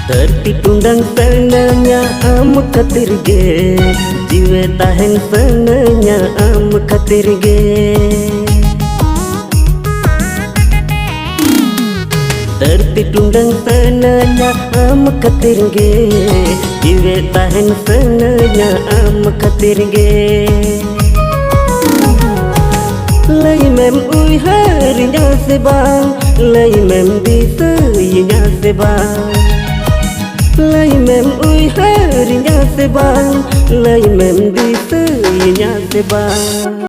Terti tundang senanya am katirge, jiwe tahen senanya am katirge. Terti tundang senanya am katirge, jiwe tahen senanya am katirge. Lay mem ui harinya sebang, lay mem bisa inya sebang. Lay mem ui harinya sebang, lay mem bisa inya sebang.